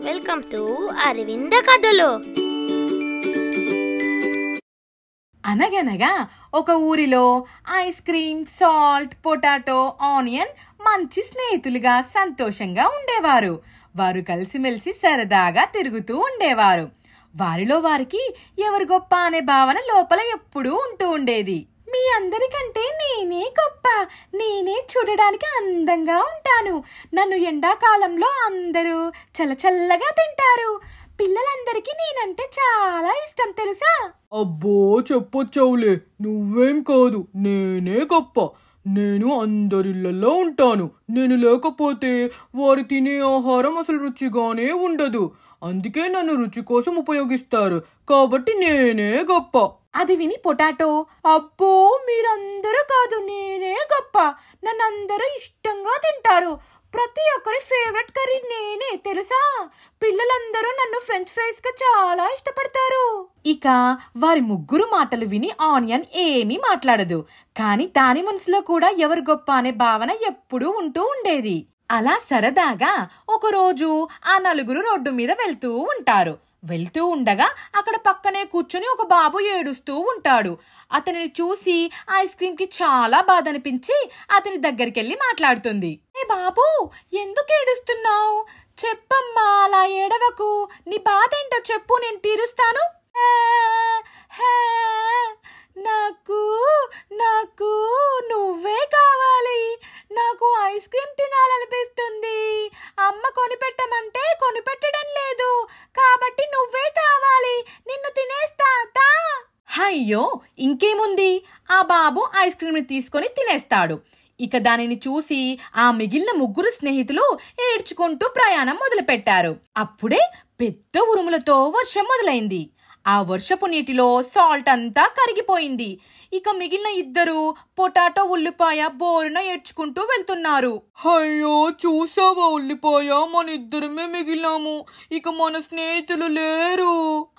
Welcome to Aravinda కథలు. అనగనగా ఒక ఊరిలో ice cream, salt, potato, onion మంచి స్నేహితులుగా సంతోషంగా ఉండేవారు. వారు కలిసిమెలిసి సరదాగా తిరుగుతూ ఉండేవారు. వారిలో వారికి ఎవరు గొప్ప అనే భావన లోపల ఎప్పుడూ ఉంటూ ఉండేది. మీ అందరికంటే నేనే గొప్ప, నేనే చూడడానికి అందంగా ఉంటాను, నన్ను ఎండాకాలంలో అందరూ చల్లచల్లగా తింటారు, పిల్లలందరికీ నేనంటే చాలా ఇష్టం తెలుసా? అబ్బో చెప్పొచ్చావులే, నువ్వేం కాదు, నేనే గొప్ప. నేను అందరిళ్ళల్లో ఉంటాను. నేను లేకపోతే వారు తినే ఆహారం అసలు రుచిగానే ఉండదు. అందుకే నన్ను రుచి కోసం ఉపయోగిస్తారు, కాబట్టి నేనే గొప్ప. అది విని పొటాటో, అబ్బో మీరందరూ కాదు, నేనే గొప్ప, నన్ను అందరూ ఇష్టంగా తింటారు, ప్రతి ఒక్కరి ఫేవరెట్ కర్రీ నేనే తెలుసా, పిల్లలందరూ నన్ను ఫ్రెంచ్ ఫ్రైస్ గా చాలా ఇష్టపడతారు. ఇక వారి ముగ్గురు మాటలు విని ఆనియన్ ఏమీ మాట్లాడదు. కానీ దాని మనసులో కూడా ఎవరు గొప్ప అనే భావన ఎప్పుడూ ఉంటూ ఉండేది. అలా సరదాగా ఒకరోజు ఆ నలుగురు రోడ్డు మీద వెళ్తూ ఉంటారు. వెళ్తూ ఉండగా అక్కడ పక్కనే కూర్చుని ఒక బాబు ఏడుస్తూ ఉంటాడు. అతనిని చూసి ఐస్ క్రీమ్ కి చాలా బాధ అనిపించి అతని దగ్గరికి వెళ్ళి మాట్లాడుతుంది. ఏ బాబు, ఎందుకు ఏడుస్తున్నావు? చెప్పమ్మా, అలా ఏడవకు, నీ బాధ ఏంటో చెప్పు, నేను తీరుస్తాను. నాకు నాకు నువ్వే కావాలి, నాకు ఐస్ క్రీమ్ తినాలనిపిస్తుంది, అమ్మ కొనిపెట్టమంటే కొనిపెట్టడం లేదు, కాబట్టి నువ్వే కావాలి, నిన్ను తినేస్తా. అయ్యో, ఇంకేముంది, ఆ బాబు ఐస్ క్రీమ్ ని తీసుకొని తినేస్తాడు. ఇక దానిని చూసి ఆ మిగిలిన ముగ్గురు స్నేహితులు ఏడ్చుకుంటూ ప్రయాణం మొదలుపెట్టారు. అప్పుడే పెద్ద ఉరుములతో వర్షం మొదలైంది. ఆ వర్షపు నీటిలో సాల్ట్ అంతా కరిగిపోయింది. ఇక మిగిలిన ఇద్దరు పొటాటో, ఉల్లిపాయ బోరున ఏడ్చుకుంటూ వెళ్తున్నారు. అయ్యో చూసావా ఉల్లిపాయ, మన ఇద్దరమే మిగిలాము, ఇక మన స్నేహితులు లేరు.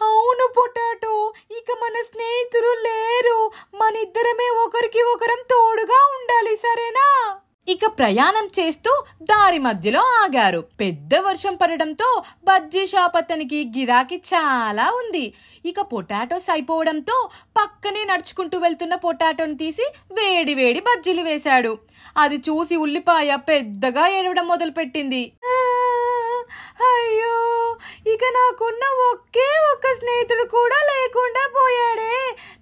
అవును పొటాటో, ఇక మన స్నేహితులు లేరు, మన ఇద్దరమే ఒకరికి ఒకరం తోడుగా ఉండాలి, సరేనా? ఇక ప్రయాణం చేస్తూ దారి మధ్యలో ఆగారు. పెద్ద వర్షం పడడంతో బజ్జీ షాప్ అతనికి గిరాకీ చాలా ఉంది. ఇక పొటాటోస్ అయిపోవడంతో పక్కనే నడుచుకుంటూ వెళ్తున్న పొటాటోని తీసి వేడి వేడి బజ్జీలు వేశాడు. అది చూసి ఉల్లిపాయ పెద్దగా ఏడవడం మొదలుపెట్టింది. అయ్యో, ఇక నాకున్న ఒకే ఒక్క స్నేహితుడు కూడా లేకుండా పోయాడే,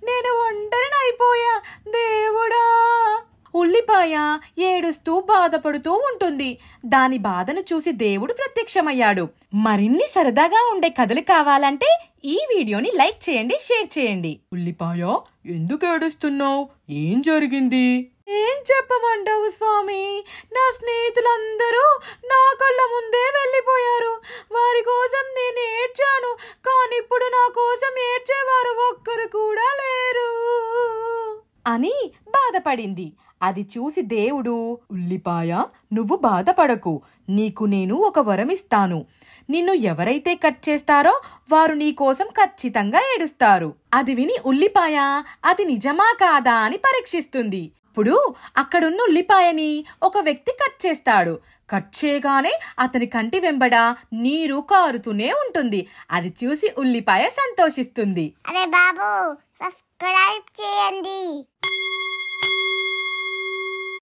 నేను ఒంటరిని అయిపోయా, దేవుడా. ఉల్లిపాయ ఏడుస్తూ బాధపడుతూ ఉంటుంది. దాని బాధను చూసి దేవుడు ప్రత్యక్షమయ్యాడు. మరిన్ని సరదాగా ఉండే కథలు కావాలంటే ఈ వీడియోని లైక్ చేయండి, షేర్ చేయండి. ఉల్లిపాయ, ఎందుకు ఏడుస్తున్నావు? ఏం జరిగింది? ఏం చెప్పమంటావు స్వామి, నా స్నేహితులందరూ నా కళ్ళ ముందే వెళ్ళిపోయారు. వారి కోసం నేను ఏడ్చాను, కానీ ఇప్పుడు నా కోసం ఏడ్చేవారు ఒక్కరు కూడా లేరు అని బాధపడింది. అది చూసి దేవుడు, ఉల్లిపాయ నువ్వు బాధపడకు, నీకు నేను ఒక వరం ఇస్తాను. నిన్ను ఎవరైతే కట్ చేస్తారో వారు నీ కోసం ఖచ్చితంగా ఏడుస్తారు. అది విని ఉల్లిపాయ అది నిజమా కాదా అని పరీక్షిస్తుంది. అప్పుడు అక్కడున్న ఉల్లిపాయని ఒక వ్యక్తి కట్ చేస్తాడు. కట్ చేయగానే అతని కంటి వెంబడ నీరు కారుతూనే ఉంటుంది. అది చూసి ఉల్లిపాయ సంతోషిస్తుంది. అరే బాబు, సబ్స్క్రైబ్ చేయండి.